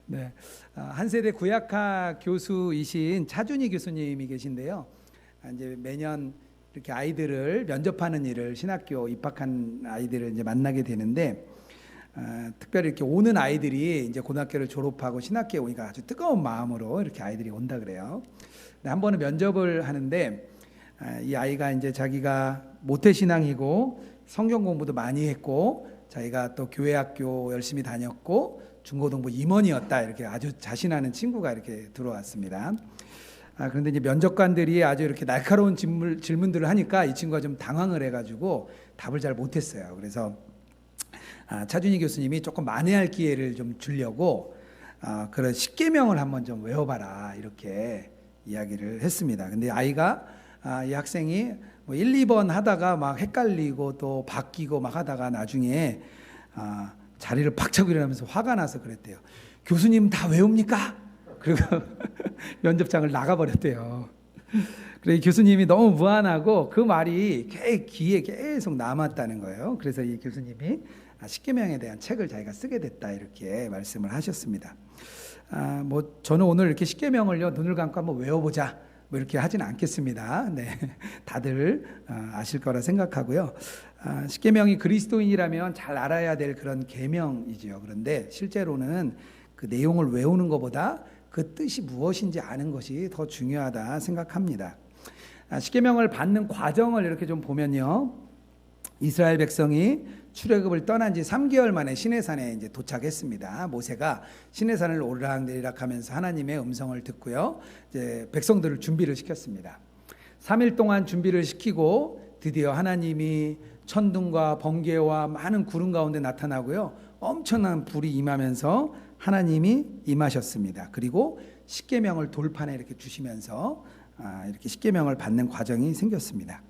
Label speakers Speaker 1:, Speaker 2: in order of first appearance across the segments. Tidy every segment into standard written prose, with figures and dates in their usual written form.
Speaker 1: 네, 한 세대 구약학 교수이신 차준희 교수님이 계신데요. 이제 매년 이렇게 아이들을 면접하는 일을 신학교 입학한 아이들을 이제 만나게 되는데, 특별히 이렇게 오는 아이들이 이제 고등학교를 졸업하고 신학교에 오니까 아주 뜨거운 마음으로 이렇게 아이들이 온다 그래요. 근데 한 번은 면접을 하는데, 이 아이가 이제 자기가 모태신앙이고 성경 공부도 많이 했고 자기가 또 교회 학교 열심히 다녔고 중고등부 임원이었다, 이렇게 아주 자신하는 친구가 이렇게 들어왔습니다. 그런데 이제 면접관들이 아주 이렇게 날카로운 질문들을 하니까 이 친구가 좀 당황을 해가지고 답을 잘 못했어요. 그래서 차준희 교수님이 조금 만회할 기회를 좀 주려고 그런 십계명을 한번 좀 외워봐라, 이렇게 이야기를 했습니다. 근데 아이가 이 학생이 뭐 1, 2번 하다가 막 헷갈리고 또 바뀌고 막 하다가 나중에 자리를 박차고 일어나면서 화가 나서 그랬대요. 교수님 다 외웁니까? 그리고 면접장을 나가버렸대요. 그래서 교수님이 너무 무안하고 그 말이 귀에 계속 남았다는 거예요. 그래서 이 교수님이 십계명에 대한 책을 자기가 쓰게 됐다, 이렇게 말씀을 하셨습니다. 뭐 저는 오늘 이렇게 십계명을요 눈을 감고 한번 외워보자 뭐 이렇게 하지는 않겠습니다. 네, 다들 아실 거라 생각하고요. 십계명이 그리스도인이라면 잘 알아야 될 그런 계명이지요. 그런데 실제로는 그 내용을 외우는 것보다 그 뜻이 무엇인지 아는 것이 더 중요하다 생각합니다. 십계명을 받는 과정을 이렇게 좀 보면요, 이스라엘 백성이 출애굽을 떠난 지 3개월 만에 시내산에 이제 도착했습니다. 모세가 시내산을 오르락내리락 하면서 하나님의 음성을 듣고요, 이제 백성들을 준비를 시켰습니다. 3일 동안 준비를 시키고 드디어 하나님이 천둥과 번개와 많은 구름 가운데 나타나고요, 엄청난 불이 임하면서 하나님이 임하셨습니다. 그리고 십계명을 돌판에 이렇게 주시면서 이렇게 십계명을 받는 과정이 생겼습니다.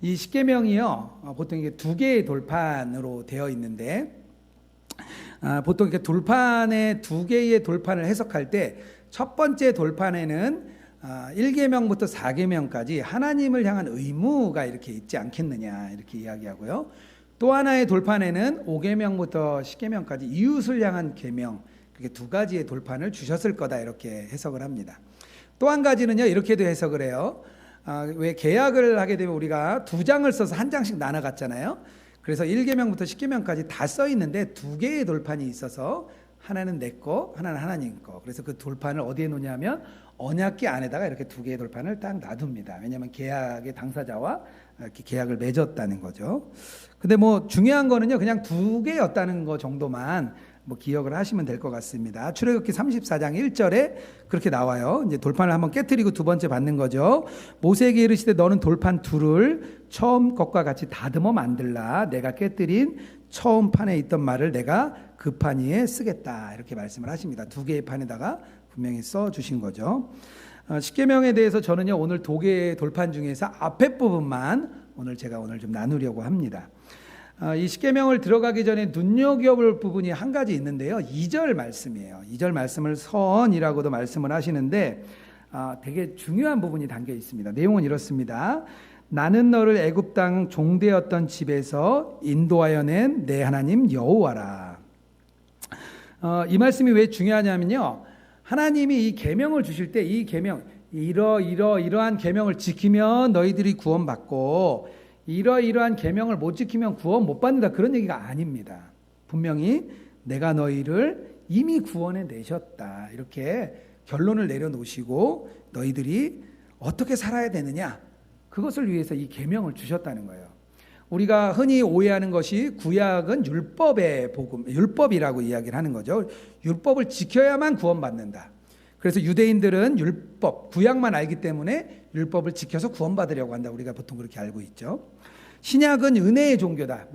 Speaker 1: 이 십계명이요, 보통 이게 2개의 돌판으로 되어 있는데, 보통 이렇게 돌판에 2개의 돌판을 해석할 때 첫 번째 돌판에는 1계명부터 4계명까지 하나님을 향한 의무가 이렇게 있지 않겠느냐, 이렇게 이야기하고요. 또 하나의 돌판에는 5계명부터 10계명까지 이웃을 향한 계명, 그렇게 2가지의 돌판을 주셨을 거다, 이렇게 해석을 합니다. 또 한 가지는요, 이렇게도 해석을 해요. 왜 계약을 하게 되면 우리가 2장을 써서 1장씩 나눠 갔잖아요. 그래서 1계명부터 10계명까지 다 써 있는데 2개의 돌판이 있어서 하나는 내 거, 하나는 하나님 거. 그래서 그 돌판을 어디에 놓냐면 언약궤 안에다가 이렇게 2개의 돌판을 딱 놔둡니다. 왜냐하면 계약의 당사자와 이렇게 계약을 맺었다는 거죠. 근데 뭐 중요한 거는요, 그냥 2개였다는 거 정도만 뭐 기억을 하시면 될 것 같습니다. 출애굽기 34장 1절에 그렇게 나와요. 이제 돌판을 한번 깨트리고 2번째 받는 거죠. 모세에게 이르시되 너는 돌판 2를 처음 것과 같이 다듬어 만들라. 내가 깨트린 처음 판에 있던 말을 내가 그 판 위에 쓰겠다, 이렇게 말씀을 하십니다. 2개의 판에다가 분명히 써 주신 거죠. 십계명에 대해서 저는요, 오늘 2개의 돌판 중에서 앞에 부분만 제가 좀 나누려고 합니다. 이 십계명을 들어가기 전에 눈여겨볼 부분이 한 가지 있는데요, 2절 말씀이에요. 2절 말씀을 선이라고도 말씀을 하시는데 되게 중요한 부분이 담겨 있습니다. 내용은 이렇습니다. 나는 너를 애굽 땅 종되었던 집에서 인도하여 낸 내 하나님 여호와라. 이 말씀이 왜 중요하냐면요, 하나님이 이 계명을 주실 때 이 계명, 이러한 계명을 지키면 너희들이 구원받고 이러한 계명을 못 지키면 구원 못 받는다, 그런 얘기가 아닙니다. 분명히 내가 너희를 이미 구원해 내셨다, 이렇게 결론을 내려놓으시고 너희들이 어떻게 살아야 되느냐, 그것을 위해서 이 계명을 주셨다는 거예요. 우리가 흔히 오해하는 것이 구약은 율법의 복음, 율법이라고 이야기를 하는 거죠. 율법을 지켜야만 구원받는다. 그래서 유대인들은 율법, 구약만 알기 때문에 율법을 지켜서 구원받으려고 한다, 우리가 보통 그렇게 알고 있죠. 신약은 은혜의 종교다,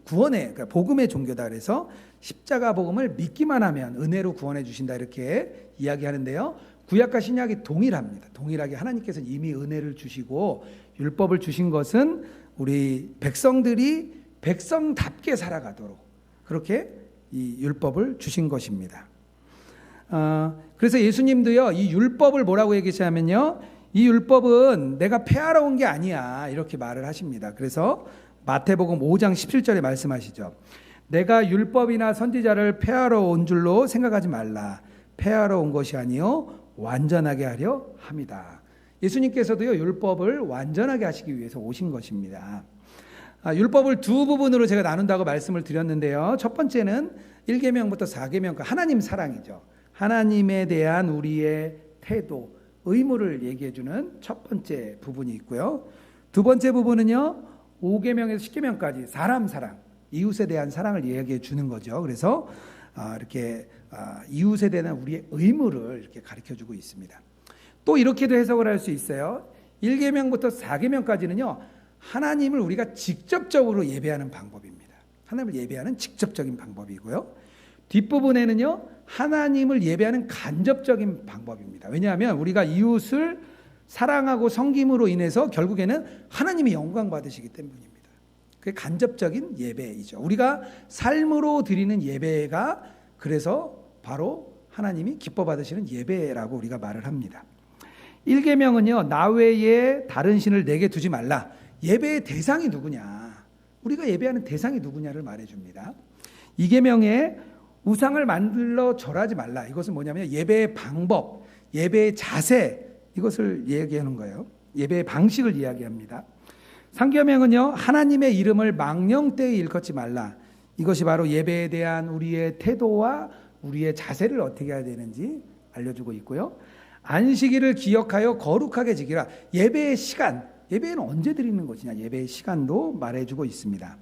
Speaker 1: 구원의, 그러니까 복음의 종교다. 그래서 십자가 복음을 믿기만 하면 은혜로 구원해 주신다, 이렇게 이야기하는데요, 구약과 신약이 동일합니다. 동일하게 하나님께서 이미 은혜를 주시고 율법을 주신 것은 우리 백성들이 백성답게 살아가도록 그렇게 이 율법을 주신 것입니다. 그래서 예수님도요, 이 율법을 뭐라고 얘기하냐면요, 이 율법은 내가 폐하러 온 게 아니야, 이렇게 말을 하십니다. 그래서 마태복음 5장 17절에 말씀하시죠. 내가 율법이나 선지자를 폐하러 온 줄로 생각하지 말라. 폐하러 온 것이 아니요 완전하게 하려 함이다. 예수님께서도요 율법을 완전하게 하시기 위해서 오신 것입니다. 율법을 두 부분으로 제가 나눈다고 말씀을 드렸는데요. 첫 번째는 1계명부터 4계명까지 하나님 사랑이죠. 하나님에 대한 우리의 태도, 의무를 얘기해 주는 첫 번째 부분이 있고요. 두 번째 부분은요. 5계명에서 10계명까지 사람 사랑, 이웃에 대한 사랑을 얘기해 주는 거죠. 그래서 이렇게 이웃에 대한 우리의 의무를 이렇게 가르쳐 주고 있습니다. 또 이렇게도 해석을 할 수 있어요. 1계명부터 4계명까지는요. 하나님을 우리가 직접적으로 예배하는 방법입니다. 하나님을 예배하는 직접적인 방법이고요. 뒷부분에는요. 하나님을 예배하는 간접적인 방법입니다. 왜냐하면 우리가 이웃을 사랑하고 섬김으로 인해서 결국에는 하나님이 영광 받으시기 때문입니다. 그게 간접적인 예배이죠. 우리가 삶으로 드리는 예배가 그래서 바로 하나님이 기뻐 받으시는 예배라고 우리가 말을 합니다. 1계명은요. 나 외에 다른 신을 내게 두지 말라. 예배의 대상이 누구냐? 우리가 예배하는 대상이 누구냐를 말해줍니다. 2계명에 우상을 만들어 절하지 말라. 이것은 뭐냐면 예배의 방법, 예배의 자세 이것을 얘기하는 거예요. 예배의 방식을 이야기합니다. 3계명은요. 하나님의 이름을 망령되이 일컫지 말라. 이것이 바로 예배에 대한 우리의 태도와 우리의 자세를 어떻게 해야 되는지 알려주고 있고요. 안식일을 기억하여 거룩하게 지키라. 예배의 시간, 예배는 언제 드리는 것이냐 예배의 시간도 말해주고 있습니다.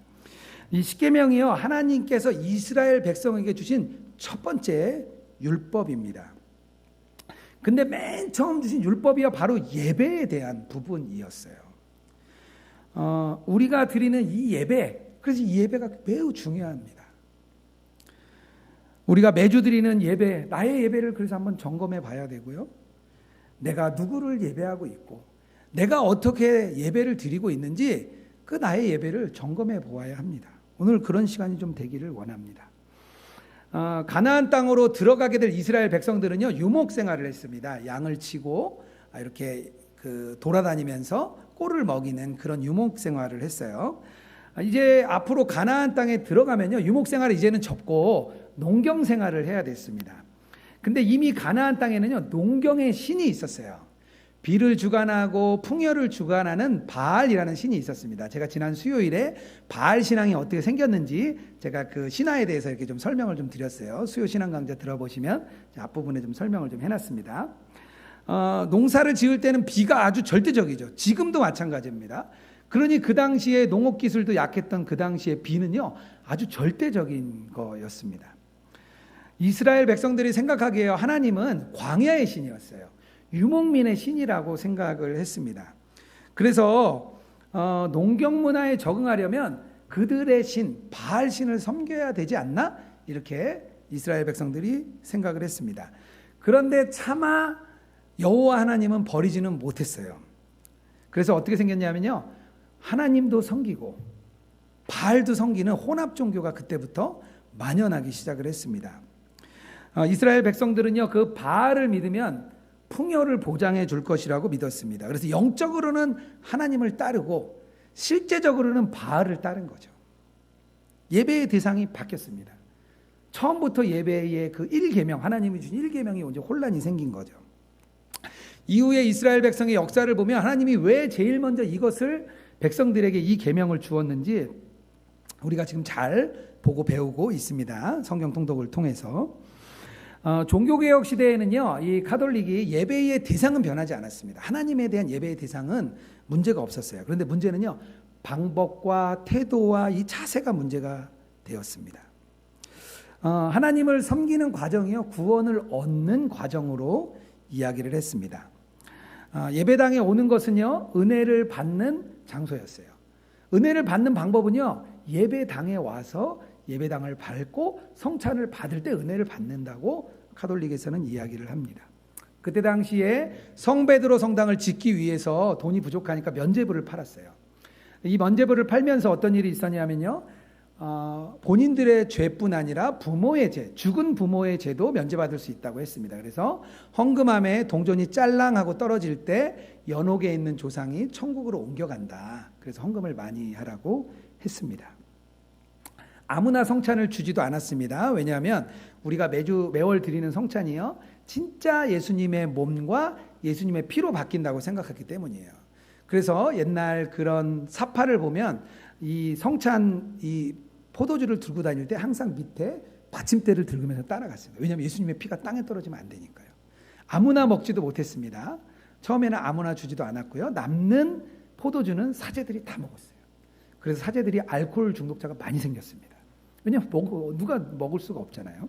Speaker 1: 이 10계명이요 하나님께서 이스라엘 백성에게 주신 첫 번째 율법입니다. 근데 맨 처음 주신 율법이요 바로 예배에 대한 부분이었어요. 우리가 드리는 이 예배, 그래서 이 예배가 매우 중요합니다. 우리가 매주 드리는 예배, 나의 예배를 그래서 한번 점검해 봐야 되고요. 내가 누구를 예배하고 있고 내가 어떻게 예배를 드리고 있는지 그 나의 예배를 점검해 보아야 합니다. 오늘 그런 시간이 좀 되기를 원합니다. 가나안 땅으로 들어가게 될 이스라엘 백성들은요 유목 생활을 했습니다. 양을 치고 이렇게 돌아다니면서 꼴을 먹이는 그런 유목 생활을 했어요. 이제 앞으로 가나안 땅에 들어가면요 유목 생활을 이제는 접고 농경 생활을 해야 됐습니다. 근데 이미 가나안 땅에는요 농경의 신이 있었어요. 비를 주관하고 풍요를 주관하는 바알이라는 신이 있었습니다. 제가 지난 수요일에 바알 신앙이 어떻게 생겼는지 제가 그 신화에 대해서 이렇게 좀 설명을 좀 드렸어요. 수요 신앙 강좌 들어보시면 앞부분에 좀 설명을 좀 해놨습니다. 농사를 지을 때는 비가 아주 절대적이죠. 지금도 마찬가지입니다. 그러니 그 당시에 농업 기술도 약했던 그 당시에 비는요 아주 절대적인 거였습니다. 이스라엘 백성들이 생각하기에 하나님은 광야의 신이었어요. 유목민의 신이라고 생각을 했습니다. 그래서 농경 문화에 적응하려면 그들의 신, 바알 신을 섬겨야 되지 않나? 이렇게 이스라엘 백성들이 생각을 했습니다. 그런데 차마 여호와 하나님은 버리지는 못했어요. 그래서 어떻게 생겼냐면요. 하나님도 섬기고 바알도 섬기는 혼합 종교가 그때부터 만연하기 시작을 했습니다. 이스라엘 백성들은요. 그 바알을 믿으면 풍요를 보장해 줄 것이라고 믿었습니다. 그래서 영적으로는 하나님을 따르고 실제적으로는 바알을 따른 거죠. 예배의 대상이 바뀌었습니다. 처음부터 예배의 그 1계명, 하나님이 주신 1계명이 이제 혼란이 생긴 거죠. 이후에 이스라엘 백성의 역사를 보면 하나님이 왜 제일 먼저 이것을 백성들에게 이 계명을 주었는지 우리가 지금 잘 보고 배우고 있습니다. 성경 통독을 통해서. 종교개혁 시대에는요, 이 가톨릭이 예배의 대상은 변하지 않았습니다. 하나님에 대한 예배의 대상은 문제가 없었어요. 그런데 문제는요, 방법과 태도와 이 자세가 문제가 되었습니다. 하나님을 섬기는 과정이요, 구원을 얻는 과정으로 이야기를 했습니다. 예배당에 오는 것은요, 은혜를 받는 장소였어요. 은혜를 받는 방법은요, 예배당에 와서 예배당을 밟고 성찬을 받을 때 은혜를 받는다고 가톨릭에서는 이야기를 합니다. 그때 당시에 성베드로 성당을 짓기 위해서 돈이 부족하니까 면죄부를 팔았어요. 이 면죄부를 팔면서 어떤 일이 있었냐면요, 본인들의 죄뿐 아니라 부모의 죄, 죽은 부모의 죄도 면제받을 수 있다고 했습니다. 그래서 헌금함에 동전이 짤랑하고 떨어질 때 연옥에 있는 조상이 천국으로 옮겨간다. 그래서 헌금을 많이 하라고 했습니다. 아무나 성찬을 주지도 않았습니다. 왜냐하면 우리가 매월 드리는 성찬이요, 진짜 예수님의 몸과 예수님의 피로 바뀐다고 생각했기 때문이에요. 그래서 옛날 그런 사파를 보면 이 성찬 이 포도주를 들고 다닐 때 항상 밑에 받침대를 들으면서 따라갔습니다. 왜냐하면 예수님의 피가 땅에 떨어지면 안 되니까요. 아무나 먹지도 못했습니다. 처음에는 아무나 주지도 않았고요. 남는 포도주는 사제들이 다 먹었어요. 그래서 사제들이 알코올 중독자가 많이 생겼습니다. 왜냐하면 누가 먹을 수가 없잖아요.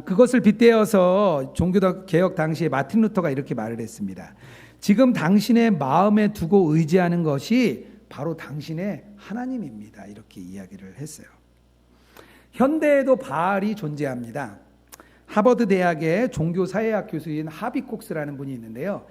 Speaker 1: 그것을 빗대어서 종교 개혁 당시에 마틴 루터가 이렇게 말을 했습니다. 지금 당신의 마음에 두고 의지하는 것이 바로 당신의 하나님입니다. 이렇게 이야기를 했어요. 현대에도 바알이 존재합니다. 하버드 대학의 종교사회학 교수인 하비 콕스라는 분이 있는데요.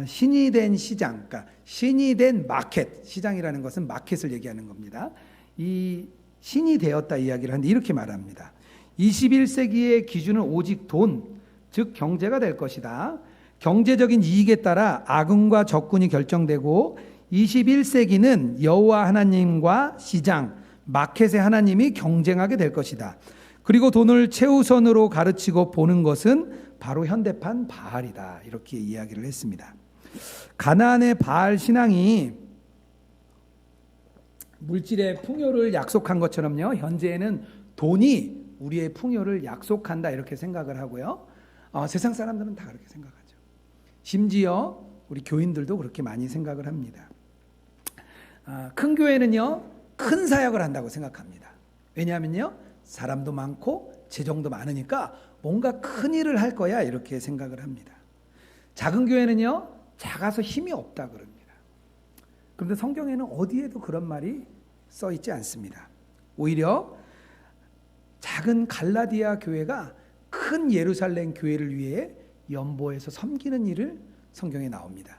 Speaker 1: 신이 된 시장, 그러니까 신이 된 마켓, 시장이라는 것은 마켓을 얘기하는 겁니다. 이 신이 되었다 이야기를 하는데 이렇게 말합니다. 21세기의 기준은 오직 돈, 즉 경제가 될 것이다. 경제적인 이익에 따라 악운과 적군이 결정되고 21세기는 여호와 하나님과 시장, 마켓의 하나님이 경쟁하게 될 것이다. 그리고 돈을 최우선으로 가르치고 보는 것은 바로 현대판 바알이다. 이렇게 이야기를 했습니다. 가나안의 바알 신앙이 물질의 풍요를 약속한 것처럼요, 현재에는 돈이 우리의 풍요를 약속한다 이렇게 생각을 하고요. 세상 사람들은 다 그렇게 생각하죠. 심지어 우리 교인들도 그렇게 많이 생각을 합니다. 큰 교회는요, 큰 사역을 한다고 생각합니다. 왜냐하면요, 사람도 많고 재정도 많으니까 뭔가 큰 일을 할 거야 이렇게 생각을 합니다. 작은 교회는요, 작아서 힘이 없다 그럽니다. 그런데 성경에는 어디에도 그런 말이 써 있지 않습니다. 오히려 작은 갈라디아 교회가 큰 예루살렘 교회를 위해 연보에서 섬기는 일을 성경에 나옵니다.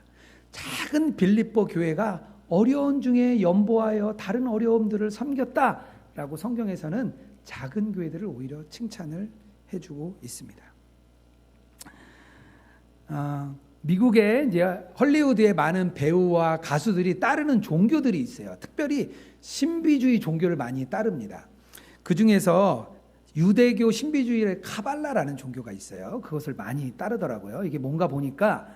Speaker 1: 작은 빌립보 교회가 어려운 중에 연보하여 다른 어려움들을 섬겼다라고 성경에서는 작은 교회들을 오히려 칭찬을 해주고 있습니다. 미국의 이제 헐리우드의 많은 배우와 가수들이 따르는 종교들이 있어요. 특별히 신비주의 종교를 많이 따릅니다. 그 중에서 유대교 신비주의의 카발라라는 종교가 있어요. 그것을 많이 따르더라고요. 이게 뭔가 보니까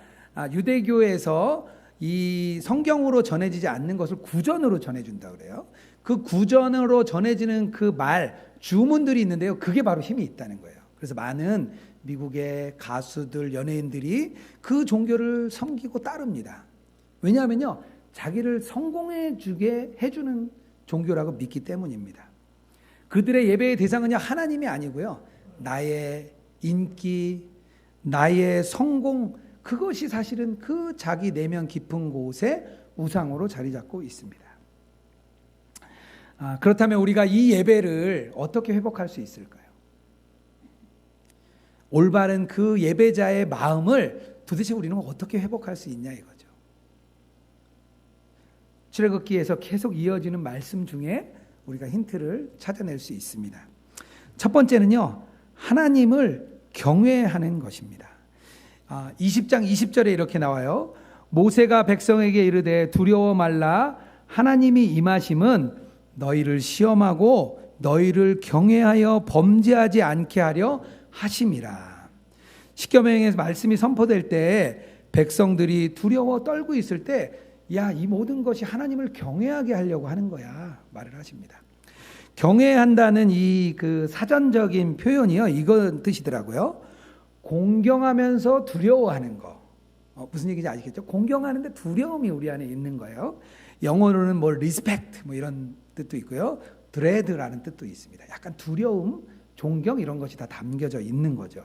Speaker 1: 유대교에서 이 성경으로 전해지지 않는 것을 구전으로 전해준다고 그래요. 그 구전으로 전해지는 그 말, 주문들이 있는데요. 그게 바로 힘이 있다는 거예요. 그래서 많은 미국의 가수들, 연예인들이 그 종교를 섬기고 따릅니다. 왜냐하면요, 자기를 성공해 주게 해주는 종교라고 믿기 때문입니다. 그들의 예배의 대상은요, 하나님이 아니고요, 나의 인기, 나의 성공, 그것이 사실은 그 자기 내면 깊은 곳에 우상으로 자리 잡고 있습니다. 그렇다면 우리가 이 예배를 어떻게 회복할 수 있을까요? 올바른 그 예배자의 마음을 도대체 우리는 어떻게 회복할 수 있냐 이거죠. 출애굽기에서 계속 이어지는 말씀 중에 우리가 힌트를 찾아낼 수 있습니다. 첫 번째는요, 하나님을 경외하는 것입니다. 20장 20절에 이렇게 나와요. 모세가 백성에게 이르되 두려워 말라, 하나님이 임하심은 너희를 시험하고 너희를 경외하여 범죄하지 않게 하려 하심이라. 십계명에서 말씀이 선포될 때 백성들이 두려워 떨고 있을 때, 야, 이 모든 것이 하나님을 경외하게 하려고 하는 거야 말을 하십니다. 경외한다는 이 그 사전적인 표현이요, 이건 뜻이더라고요. 공경하면서 두려워하는 거. 무슨 얘기인지 아시겠죠? 공경하는데 두려움이 우리 안에 있는 거예요. 영어로는 뭐 respect 뭐 이런 뜻도 있고요, dread라는 뜻도 있습니다. 약간 두려움, 존경 이런 것이 다 담겨져 있는 거죠.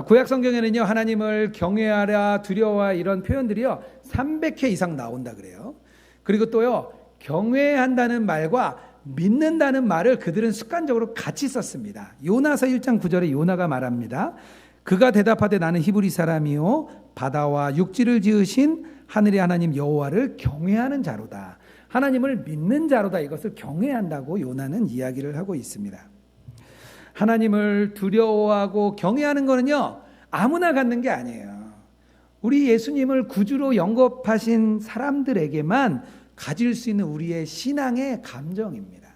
Speaker 1: 구약 성경에는요, 하나님을 경외하라, 두려워하라 이런 표현들이요 300회 이상 나온다 그래요. 그리고 또요, 경외한다는 말과 믿는다는 말을 그들은 습관적으로 같이 썼습니다. 요나서 1장 9절에 요나가 말합니다. 그가 대답하되 나는 히브리 사람이요 바다와 육지를 지으신 하늘의 하나님 여호와를 경외하는 자로다. 하나님을 믿는 자로다. 이것을 경외한다고 요나는 이야기를 하고 있습니다. 하나님을 두려워하고 경외하는 거는요, 아무나 갖는 게 아니에요. 우리 예수님을 구주로 영접하신 사람들에게만 가질 수 있는 우리의 신앙의 감정입니다.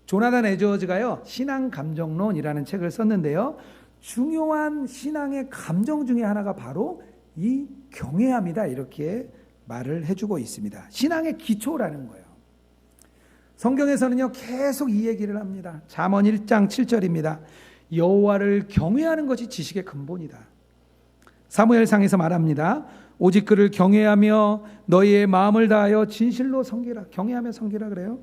Speaker 1: 조나단 에드워즈가요, 신앙 감정론이라는 책을 썼는데요, 중요한 신앙의 감정 중에 하나가 바로 이 경외함이다, 이렇게 말을 해주고 있습니다. 신앙의 기초라는 거예요. 성경에서는요 계속 이 얘기를 합니다. 잠언 1장 7절입니다. 여호와를 경외하는 것이 지식의 근본이다. 사무엘상에서 말합니다. 오직 그를 경외하며 너희의 마음을 다하여 진실로 섬기라. 경외하며 섬기라 그래요.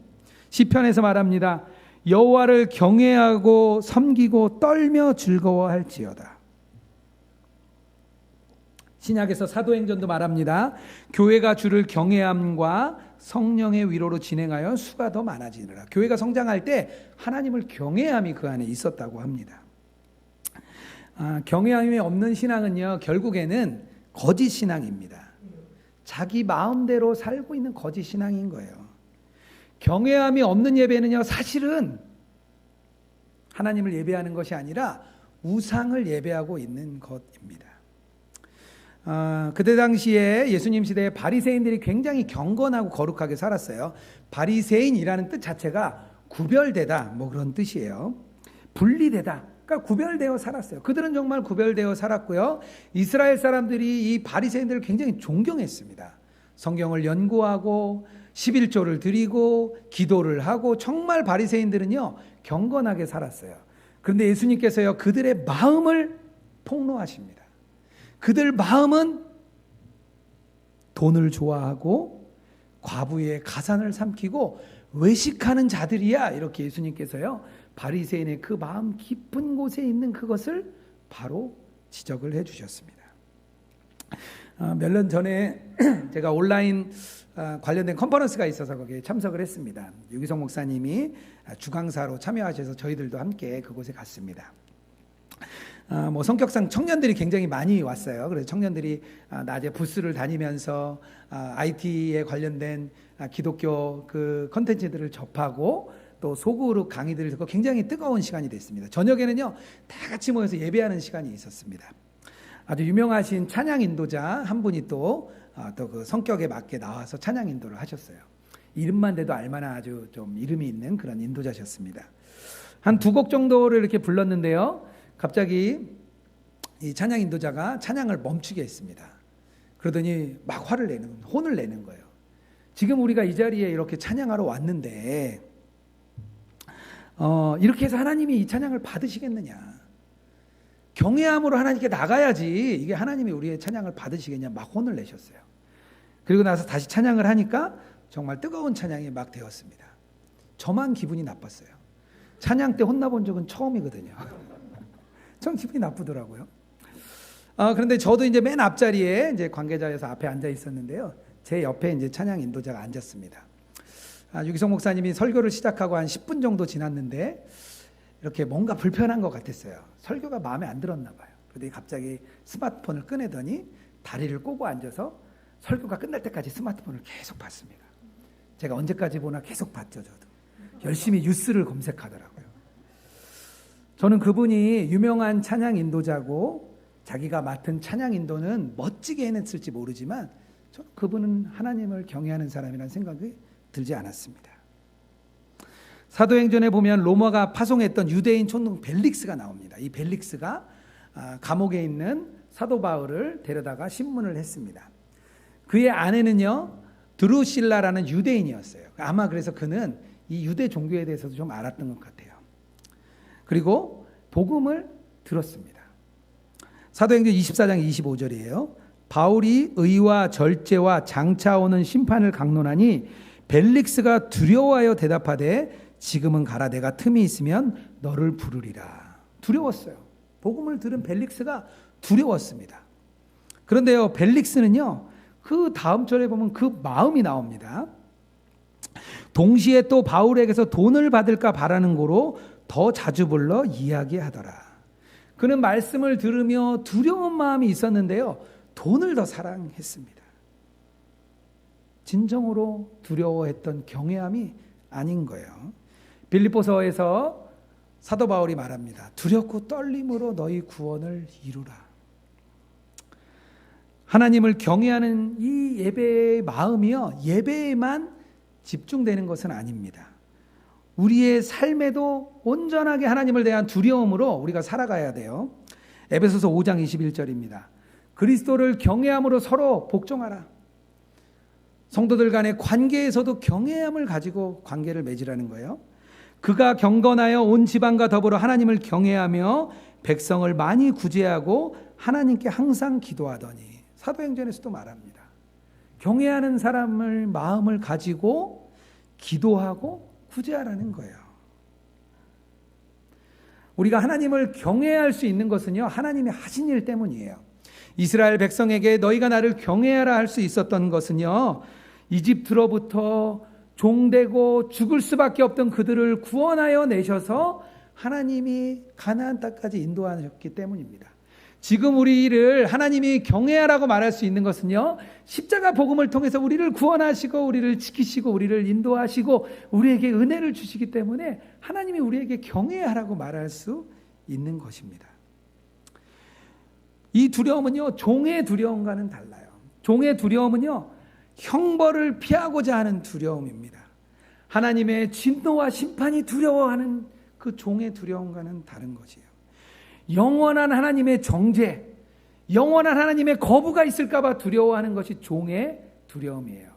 Speaker 1: 시편에서 말합니다. 여호와를 경외하고 섬기고 떨며 즐거워할지어다. 신약에서 사도행전도 말합니다. 교회가 주를 경외함과 성령의 위로로 진행하여 수가 더 많아지느라. 교회가 성장할 때 하나님을 경외함이 그 안에 있었다고 합니다. 경외함이 없는 신앙은요 결국에는 거짓 신앙입니다. 자기 마음대로 살고 있는 거짓 신앙인 거예요. 경외함이 없는 예배는요 사실은 하나님을 예배하는 것이 아니라 우상을 예배하고 있는 것입니다. 그때 당시에 예수님 시대에 바리새인들이 굉장히 경건하고 거룩하게 살았어요. 바리새인이라는 뜻 자체가 구별되다, 뭐 그런 뜻이에요. 분리되다, 그러니까 구별되어 살았어요. 그들은 정말 구별되어 살았고요. 이스라엘 사람들이 이 바리새인들을 굉장히 존경했습니다. 성경을 연구하고 11조를 드리고 기도를 하고 정말 바리새인들은요 경건하게 살았어요. 그런데 예수님께서요 그들의 마음을 폭로하십니다. 그들 마음은 돈을 좋아하고 과부의 가산을 삼키고 외식하는 자들이야, 이렇게 예수님께서요 바리새인의 그 마음 깊은 곳에 있는 그것을 바로 지적을 해주셨습니다. 몇 년 전에 제가 온라인 관련된 컨퍼런스가 있어서 거기에 참석을 했습니다. 유기성 목사님이 주강사로 참여하셔서 저희들도 함께 그곳에 갔습니다. 뭐 성격상 청년들이 굉장히 많이 왔어요. 그래서 청년들이 낮에 부스를 다니면서 IT에 관련된 기독교 그 컨텐츠들을 접하고 또 소그룹 강의들을 듣고 굉장히 뜨거운 시간이 됐습니다. 저녁에는요 다 같이 모여서 예배하는 시간이 있었습니다. 아주 유명하신 찬양 인도자 한 분이 또 그 성격에 맞게 나와서 찬양 인도를 하셨어요. 이름만 대도 알만한 아주 좀 이름이 있는 그런 인도자셨습니다. 한 2곡 정도를 이렇게 불렀는데요. 갑자기 이 찬양 인도자가 찬양을 멈추게 했습니다. 그러더니 막 혼을 내는 거예요. 지금 우리가 이 자리에 이렇게 찬양하러 왔는데 이렇게 해서 하나님이 이 찬양을 받으시겠느냐? 경외함으로 하나님께 나가야지 이게 하나님이 우리의 찬양을 받으시겠냐? 막 혼을 내셨어요. 그리고 나서 다시 찬양을 하니까 정말 뜨거운 찬양이 막 되었습니다. 저만 기분이 나빴어요. 찬양 때 혼나본 적은 처음이거든요. 전 기분이 나쁘더라고요. 그런데 저도 이제 맨 앞자리에 이제 관계자여서 앞에 앉아 있었는데요. 제 옆에 이제 찬양 인도자가 앉았습니다. 유기성 목사님이 설교를 시작하고 한 10분 정도 지났는데 이렇게 뭔가 불편한 것 같았어요. 설교가 마음에 안 들었나 봐요. 그런데 갑자기 스마트폰을 꺼내더니 다리를 꼬고 앉아서 설교가 끝날 때까지 스마트폰을 계속 봤습니다. 제가 언제까지 보나 계속 봤죠. 저도 열심히 뉴스를 검색하더라고요. 저는 그분이 유명한 찬양 인도자고 자기가 맡은 찬양 인도는 멋지게 해냈을지 모르지만 저는 그분은 하나님을 경외하는 사람이라는 생각이 들지 않았습니다. 사도행전에 보면 로마가 파송했던 유대인 촌농 벨릭스가 나옵니다. 이 벨릭스가 감옥에 있는 사도 바울을 데려다가 신문을 했습니다. 그의 아내는요 드루실라라는 유대인이었어요. 아마 그래서 그는 이 유대 종교에 대해서도 좀 알았던 것 같아요. 그리고 복음을 들었습니다. 사도행전 24장 25절이에요. 바울이 의와 절제와 장차 오는 심판을 강론하니 벨릭스가 두려워하여 대답하되 지금은 가라. 내가 틈이 있으면 너를 부르리라. 두려웠어요. 복음을 들은 벨릭스가 두려웠습니다. 그런데요 벨릭스는요 그 다음 절에 보면 그 마음이 나옵니다. 동시에 또 바울에게서 돈을 받을까 바라는 고로 더 자주 불러 이야기하더라. 그는 말씀을 들으며 두려운 마음이 있었는데요 돈을 더 사랑했습니다. 진정으로 두려워했던 경외함이 아닌 거예요. 빌립보서에서 사도 바울이 말합니다. 두렵고 떨림으로 너희 구원을 이루라. 하나님을 경외하는 이 예배의 마음이요 예배에만 집중되는 것은 아닙니다. 우리의 삶에도 온전하게 하나님을 대한 두려움으로 우리가 살아가야 돼요. 에베소서 5장 21절입니다. 그리스도를 경외함으로 서로 복종하라. 성도들 간의 관계에서도 경외함을 가지고 관계를 맺으라는 거예요. 그가 경건하여 온 지방과 더불어 하나님을 경외하며 백성을 많이 구제하고 하나님께 항상 기도하더니, 사도행전에서도 말합니다. 경외하는 사람을 마음을 가지고 기도하고 구제하라는 거예요. 우리가 하나님을 경외할 수 있는 것은요, 하나님이 하신 일 때문이에요. 이스라엘 백성에게 너희가 나를 경외하라 할 수 있었던 것은요, 이집트로부터 종되고 죽을 수밖에 없던 그들을 구원하여 내셔서 하나님이 가나안 땅까지 인도하셨기 때문입니다. 지금 우리를 하나님이 경외하라고 말할 수 있는 것은요, 십자가 복음을 통해서 우리를 구원하시고 우리를 지키시고 우리를 인도하시고 우리에게 은혜를 주시기 때문에 하나님이 우리에게 경외하라고 말할 수 있는 것입니다. 이 두려움은요, 종의 두려움과는 달라요. 종의 두려움은요, 형벌을 피하고자 하는 두려움입니다. 하나님의 진노와 심판이 두려워하는 그 종의 두려움과는 다른 것이에요. 영원한 하나님의 정죄, 영원한 하나님의 거부가 있을까 봐 두려워하는 것이 종의 두려움이에요.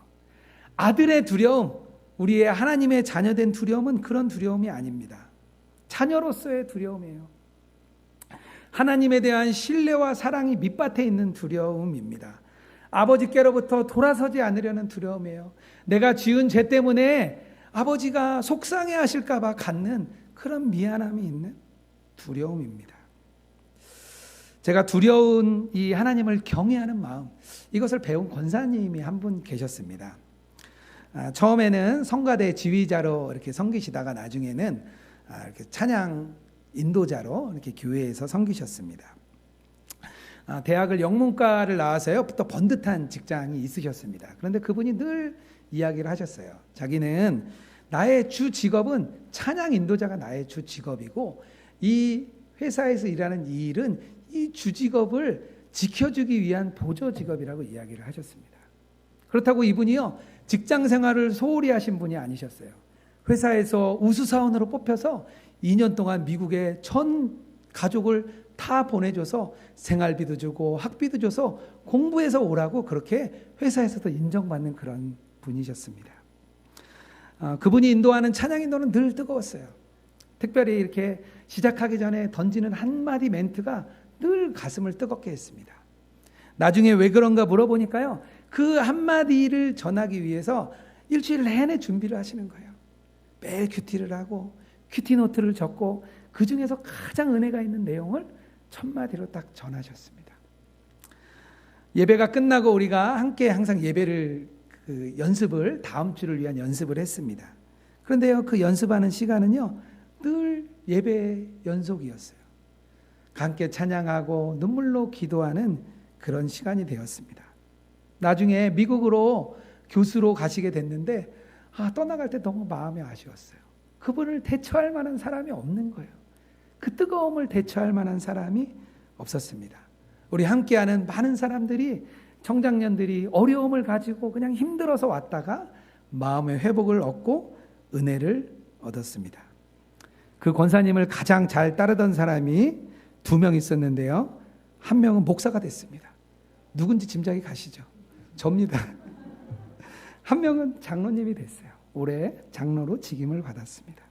Speaker 1: 아들의 두려움, 우리의 하나님의 자녀된 두려움은 그런 두려움이 아닙니다. 자녀로서의 두려움이에요. 하나님에 대한 신뢰와 사랑이 밑밭에 있는 두려움입니다. 아버지께로부터 돌아서지 않으려는 두려움이에요. 내가 지은 죄 때문에 아버지가 속상해 하실까 봐 갖는 그런 미안함이 있는 두려움입니다. 제가 두려운 이 하나님을 경외하는 마음, 이것을 배운 권사님이 한 분 계셨습니다. 처음에는 성가대 지휘자로 이렇게 섬기시다가 나중에는 이렇게 찬양 인도자로 이렇게 교회에서 섬기셨습니다. 대학을 영문과를 나와서요, 또 번듯한 직장이 있으셨습니다. 그런데 그분이 늘 이야기를 하셨어요. 자기는 나의 주 직업은 찬양 인도자가 나의 주 직업이고, 이 회사에서 일하는 이 일은 이 주 직업을 지켜주기 위한 보조 직업이라고 이야기를 하셨습니다. 그렇다고 이분이요, 직장 생활을 소홀히 하신 분이 아니셨어요. 회사에서 우수사원으로 뽑혀서 2년 동안 미국에 전 가족을 다 보내줘서 생활비도 주고 학비도 줘서 공부해서 오라고 그렇게 회사에서도 인정받는 그런 분이셨습니다. 그분이 인도하는 찬양 인도는 늘 뜨거웠어요. 특별히 이렇게 시작하기 전에 던지는 한마디 멘트가 늘 가슴을 뜨겁게 했습니다. 나중에 왜 그런가 물어보니까요, 그 한마디를 전하기 위해서 일주일 내내 준비를 하시는 거예요. 매일 큐티를 하고 큐티 노트를 적고 그 중에서 가장 은혜가 있는 내용을 첫마디로 딱 전하셨습니다. 예배가 끝나고 우리가 함께 항상 예배를 연습을, 다음 주를 위한 연습을 했습니다. 그런데요, 그 연습하는 시간은요, 늘 예배 연속이었어요. 함께 찬양하고 눈물로 기도하는 그런 시간이 되었습니다. 나중에 미국으로 교수로 가시게 됐는데 떠나갈 때 너무 마음이 아쉬웠어요. 그분을 대처할 만한 사람이 없는 거예요. 그 뜨거움을 대처할 만한 사람이 없었습니다. 우리 함께하는 많은 사람들이, 청장년들이 어려움을 가지고 그냥 힘들어서 왔다가 마음의 회복을 얻고 은혜를 얻었습니다. 그 권사님을 가장 잘 따르던 사람이 2명 있었는데요, 한 명은 목사가 됐습니다. 누군지 짐작이 가시죠? 접니다. 한 명은 장로님이 됐어요. 올해 장로로 직임을 받았습니다.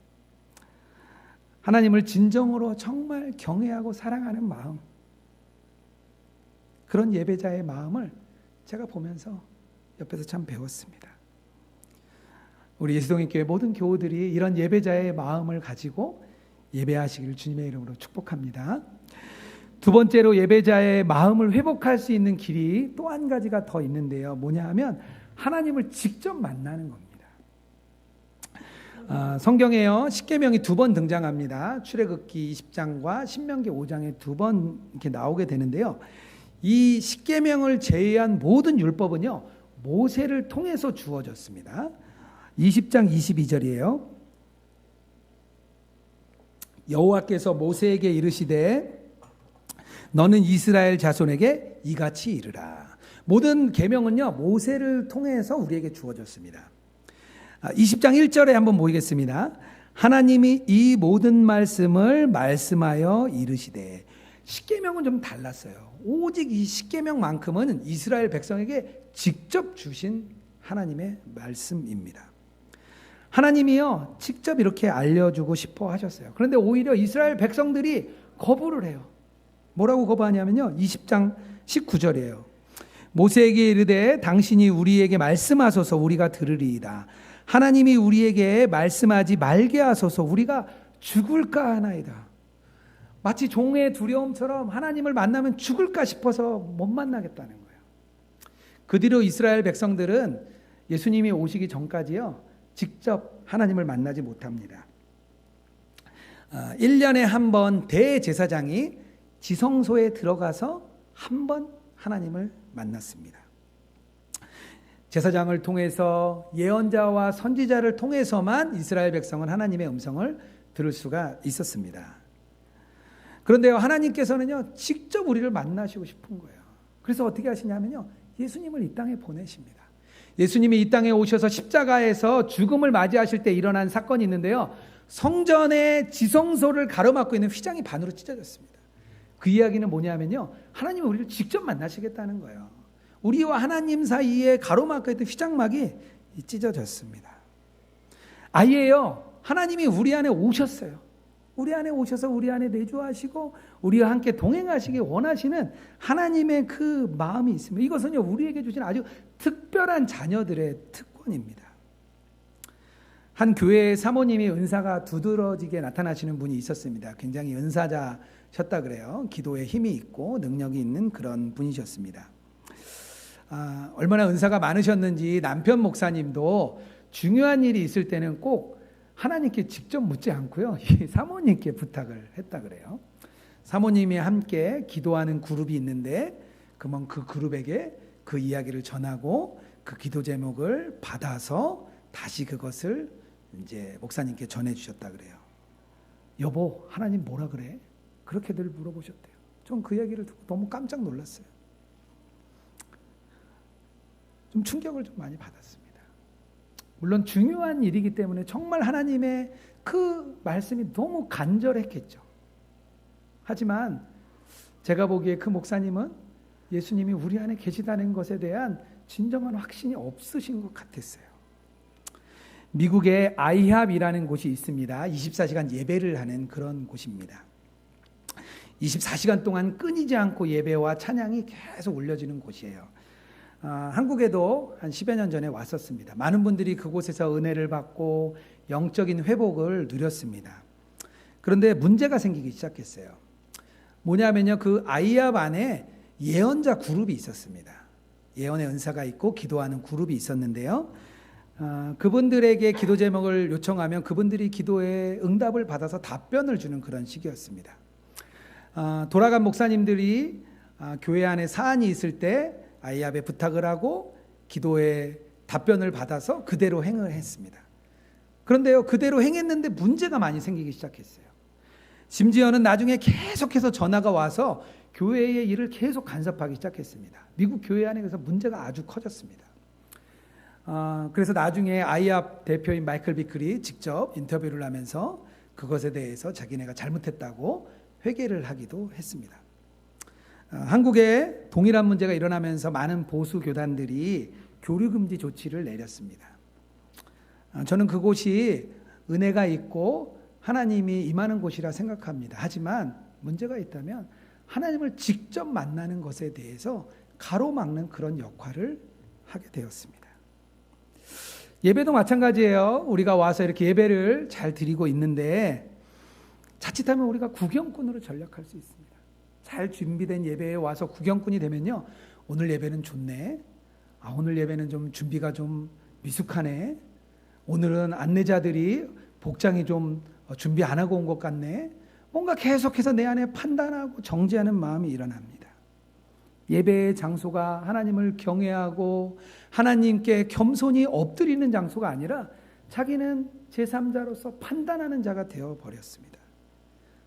Speaker 1: 하나님을 진정으로 정말 경외하고 사랑하는 마음, 그런 예배자의 마음을 제가 보면서 옆에서 참 배웠습니다. 우리 예수동인교회 모든 교우들이 이런 예배자의 마음을 가지고 예배하시기를 주님의 이름으로 축복합니다. 두 번째로 예배자의 마음을 회복할 수 있는 길이 또 한 가지가 더 있는데요. 뭐냐 하면 하나님을 직접 만나는 겁니다. 성경에요, 십계명이 2번 등장합니다. 출애굽기 20장과 신명기 5장에 2번 이렇게 나오게 되는데요. 이 십계명을 제외한 모든 율법은요, 모세를 통해서 주어졌습니다. 20장 22절이에요. 여호와께서 모세에게 이르시되 너는 이스라엘 자손에게 이같이 이르라. 모든 계명은요, 모세를 통해서 우리에게 주어졌습니다. 20장 1절에 한번 보겠습니다. 하나님이 이 모든 말씀을 말씀하여 이르시되. 십계명은 좀 달랐어요. 오직 이 십계명만큼은 이스라엘 백성에게 직접 주신 하나님의 말씀입니다. 하나님이요 직접 이렇게 알려주고 싶어 하셨어요. 그런데 오히려 이스라엘 백성들이 거부를 해요. 뭐라고 거부하냐면요, 20장 19절이에요. 모세에게 이르되 당신이 우리에게 말씀하소서 우리가 들으리이다. 하나님이 우리에게 말씀하지 말게 하소서 우리가 죽을까 하나이다. 마치 종의 두려움처럼 하나님을 만나면 죽을까 싶어서 못 만나겠다는 거예요. 그 뒤로 이스라엘 백성들은 예수님이 오시기 전까지요 직접 하나님을 만나지 못합니다. 1년에 한 번 대제사장이 지성소에 들어가서 한 번 하나님을 만났습니다. 제사장을 통해서 예언자와 선지자를 통해서만 이스라엘 백성은 하나님의 음성을 들을 수가 있었습니다. 그런데요, 하나님께서는요 직접 우리를 만나시고 싶은 거예요. 그래서 어떻게 하시냐면요, 예수님을 이 땅에 보내십니다. 예수님이 이 땅에 오셔서 십자가에서 죽음을 맞이하실 때 일어난 사건이 있는데요, 성전의 지성소를 가로막고 있는 휘장이 반으로 찢어졌습니다. 그 이야기는 뭐냐면요, 하나님이 우리를 직접 만나시겠다는 거예요. 우리와 하나님 사이에 가로막고 있던 휘장막이 찢어졌습니다. 아예요, 하나님이 우리 안에 오셨어요. 우리 안에 오셔서 우리 안에 내주하시고 우리와 함께 동행하시기 원하시는 하나님의 그 마음이 있습니다. 이것은요 우리에게 주신 아주 특별한 자녀들의 특권입니다. 한 교회의 사모님이 은사가 두드러지게 나타나시는 분이 있었습니다. 굉장히 은사자셨다 그래요. 기도에 힘이 있고 능력이 있는 그런 분이셨습니다. 얼마나 은사가 많으셨는지 남편 목사님도 중요한 일이 있을 때는 꼭 하나님께 직접 묻지 않고요, 사모님께 부탁을 했다 그래요. 사모님이 함께 기도하는 그룹이 있는데 그러면 그 그룹에게 그 이야기를 전하고 그 기도 제목을 받아서 다시 그것을 이제 목사님께 전해 주셨다 그래요. 여보, 하나님 뭐라 그래? 그렇게 늘 물어보셨대요. 전 그 이야기를 듣고 너무 깜짝 놀랐어요. 좀 충격을 좀 많이 받았습니다. 물론 중요한 일이기 때문에 정말 하나님의 그 말씀이 너무 간절했겠죠. 하지만 제가 보기에 그 목사님은 예수님이 우리 안에 계시다는 것에 대한 진정한 확신이 없으신 것 같았어요. 미국에 아이합이라는 곳이 있습니다. 24시간 예배를 하는 그런 곳입니다. 24시간 동안 끊이지 않고 예배와 찬양이 계속 올려지는 곳이에요. 한국에도 한 10여 년 전에 왔었습니다. 많은 분들이 그곳에서 은혜를 받고 영적인 회복을 누렸습니다. 그런데 문제가 생기기 시작했어요. 뭐냐면요, 그 아이합 안에 예언자 그룹이 있었습니다. 예언의 은사가 있고 기도하는 그룹이 있었는데요, 그분들에게 기도 제목을 요청하면 그분들이 기도에 응답을 받아서 답변을 주는 그런 시기였습니다. 돌아간 목사님들이 교회 안에 사안이 있을 때 아이합에 부탁을 하고 기도에 답변을 받아서 그대로 행을 했습니다. 그런데요, 그대로 행했는데 문제가 많이 생기기 시작했어요. 심지어는 나중에 계속해서 전화가 와서 교회의 일을 계속 간섭하기 시작했습니다. 미국 교회 안에서 문제가 아주 커졌습니다. 그래서 나중에 아이합 대표인 마이클 비클이 직접 인터뷰를 하면서 그것에 대해서 자기네가 잘못했다고 회개를 하기도 했습니다. 한국에 동일한 문제가 일어나면서 많은 보수 교단들이 교류금지 조치를 내렸습니다. 저는 그곳이 은혜가 있고 하나님이 임하는 곳이라 생각합니다. 하지만 문제가 있다면 하나님을 직접 만나는 것에 대해서 가로막는 그런 역할을 하게 되었습니다. 예배도 마찬가지예요. 우리가 와서 이렇게 예배를 잘 드리고 있는데 자칫하면 우리가 구경꾼으로 전락할 수 있습니다. 잘 준비된 예배에 와서 구경꾼이 되면요, 오늘 예배는 좋네, 오늘 예배는 좀 준비가 좀 미숙하네, 오늘은 안내자들이 복장이 좀 준비 안 하고 온 것 같네, 뭔가 계속해서 내 안에 판단하고 정죄하는 마음이 일어납니다. 예배의 장소가 하나님을 경외하고 하나님께 겸손히 엎드리는 장소가 아니라 자기는 제3자로서 판단하는 자가 되어버렸습니다.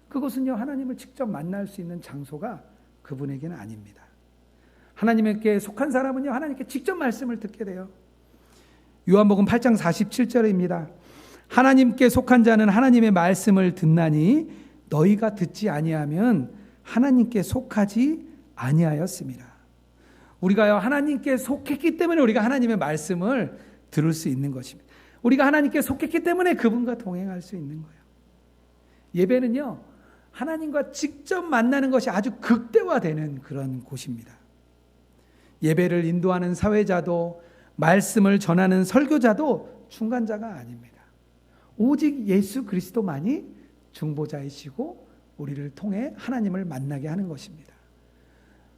Speaker 1: 그것은요, 하나님을 직접 만날 수 있는 장소가 그분에게는 아닙니다. 하나님께 속한 사람은요, 하나님께 직접 말씀을 듣게 돼요. 요한복음 8장 47절입니다. 하나님께 속한 자는 하나님의 말씀을 듣나니 너희가 듣지 아니하면 하나님께 속하지 아니하였습니다. 우리가요, 하나님께 속했기 때문에 우리가 하나님의 말씀을 들을 수 있는 것입니다. 우리가 하나님께 속했기 때문에 그분과 동행할 수 있는 거예요. 예배는요, 하나님과 직접 만나는 것이 아주 극대화되는 그런 곳입니다. 예배를 인도하는 사회자도 말씀을 전하는 설교자도 중간자가 아닙니다. 오직 예수 그리스도만이 중보자이시고 우리를 통해 하나님을 만나게 하는 것입니다.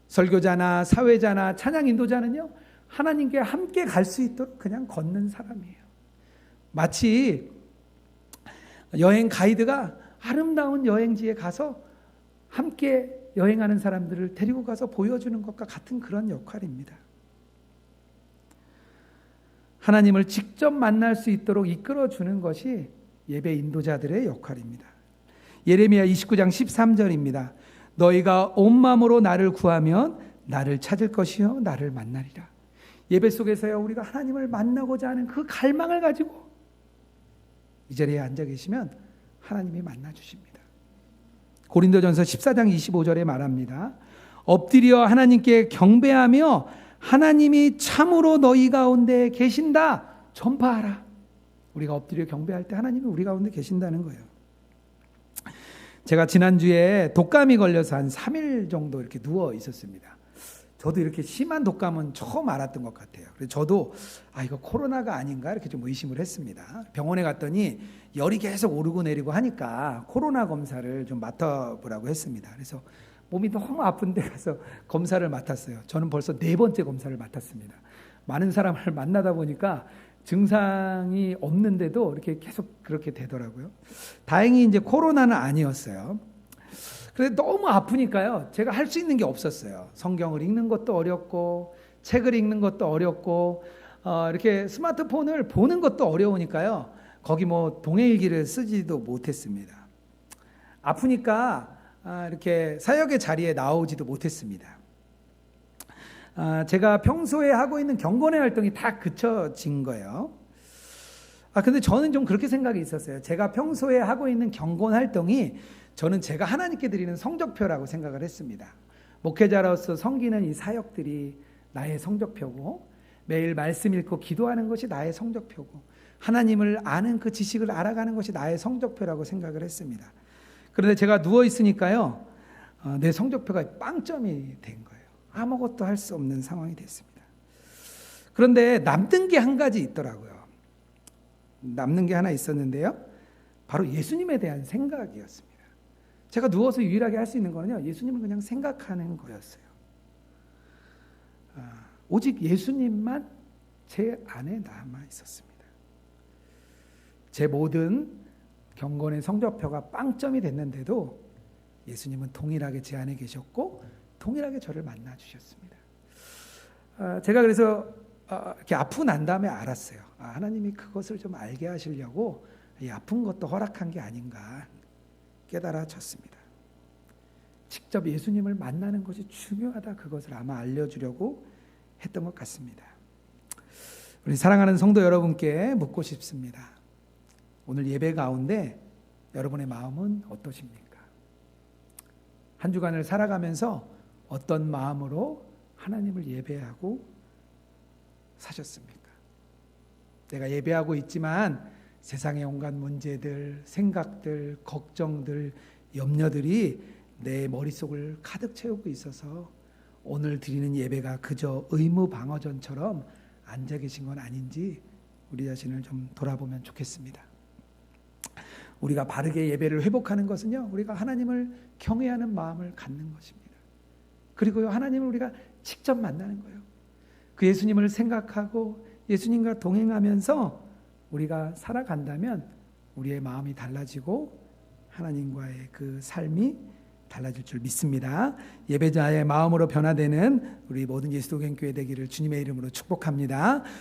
Speaker 1: 설교자나 사회자나 찬양 인도자는요, 하나님께 함께 갈 수 있도록 그냥 걷는 사람이에요. 마치 여행 가이드가 아름다운 여행지에 가서 함께 여행하는 사람들을 데리고 가서 보여주는 것과 같은 그런 역할입니다. 하나님을 직접 만날 수 있도록 이끌어주는 것이 예배 인도자들의 역할입니다. 예레미야 29장 13절입니다. 너희가 온 마음으로 나를 구하면 나를 찾을 것이요 나를 만나리라. 예배 속에서요, 우리가 하나님을 만나고자 하는 그 갈망을 가지고 이 자리에 앉아 계시면 하나님이 만나 주십니다. 고린도전서 14장 25절에 말합니다. 엎드려 하나님께 경배하며 하나님이 참으로 너희 가운데 계신다 전파하라. 우리가 엎드려 경배할 때 하나님이 우리 가운데 계신다는 거예요. 제가 지난주에 독감이 걸려서 한 3일 정도 이렇게 누워 있었습니다. 저도 이렇게 심한 독감은 처음 알았던 것 같아요. 그래서 저도 이거 코로나가 아닌가 이렇게 좀 의심을 했습니다. 병원에 갔더니 열이 계속 오르고 내리고 하니까 코로나 검사를 좀 맡아보라고 했습니다. 그래서 몸이 너무 아픈데 가서 검사를 맡았어요. 저는 벌써 4번째 검사를 맡았습니다. 많은 사람을 만나다 보니까 증상이 없는데도 이렇게 계속 그렇게 되더라고요. 다행히 이제 코로나는 아니었어요. 그런데 너무 아프니까요, 제가 할 수 있는 게 없었어요. 성경을 읽는 것도 어렵고 책을 읽는 것도 어렵고 이렇게 스마트폰을 보는 것도 어려우니까요, 거기 뭐 동해일기를 쓰지도 못했습니다. 아프니까 이렇게 사역의 자리에 나오지도 못했습니다. 제가 평소에 하고 있는 경건의 활동이 다 그쳐진 거예요. 근데 저는 좀 그렇게 생각이 있었어요. 제가 평소에 하고 있는 경건 활동이 저는 제가 하나님께 드리는 성적표라고 생각을 했습니다. 목회자로서 섬기는 이 사역들이 나의 성적표고, 매일 말씀 읽고 기도하는 것이 나의 성적표고, 하나님을 아는 그 지식을 알아가는 것이 나의 성적표라고 생각을 했습니다. 그런데 제가 누워 있으니까요, 내 성적표가 빵점이 된 거예요. 아무것도 할 수 없는 상황이 됐습니다. 그런데 남는 게 한 가지 있더라고요. 남는 게 하나 있었는데요, 바로 예수님에 대한 생각이었습니다. 제가 누워서 유일하게 할 수 있는 거는요, 예수님을 그냥 생각하는 거였어요. 오직 예수님만 제 안에 남아 있었습니다. 제 모든 경건의 성적표가 빵점이 됐는데도 예수님은 동일하게 제 안에 계셨고 동일하게 저를 만나 주셨습니다. 제가 그래서 이렇게 아프고 난 다음에 알았어요. 하나님이 그것을 좀 알게 하시려고 이 아픈 것도 허락한 게 아닌가 깨달아졌습니다. 직접 예수님을 만나는 것이 중요하다, 그것을 아마 알려주려고 했던 것 같습니다. 우리 사랑하는 성도 여러분께 묻고 싶습니다. 오늘 예배 가운데 여러분의 마음은 어떠십니까? 한 주간을 살아가면서 어떤 마음으로 하나님을 예배하고 사셨습니까? 내가 예배하고 있지만 세상의 온갖 문제들, 생각들, 걱정들, 염려들이 내 머릿속을 가득 채우고 있어서 오늘 드리는 예배가 그저 의무방어전처럼 앉아 계신 건 아닌지 우리 자신을 좀 돌아보면 좋겠습니다. 우리가 바르게 예배를 회복하는 것은요, 우리가 하나님을 경외하는 마음을 갖는 것입니다. 그리고요, 하나님을 우리가 직접 만나는 거예요. 그 예수님을 생각하고 예수님과 동행하면서 우리가 살아간다면 우리의 마음이 달라지고 하나님과의 그 삶이 달라질 줄 믿습니다. 예배자의 마음으로 변화되는 우리 모든 예수도경교회 되기를 주님의 이름으로 축복합니다.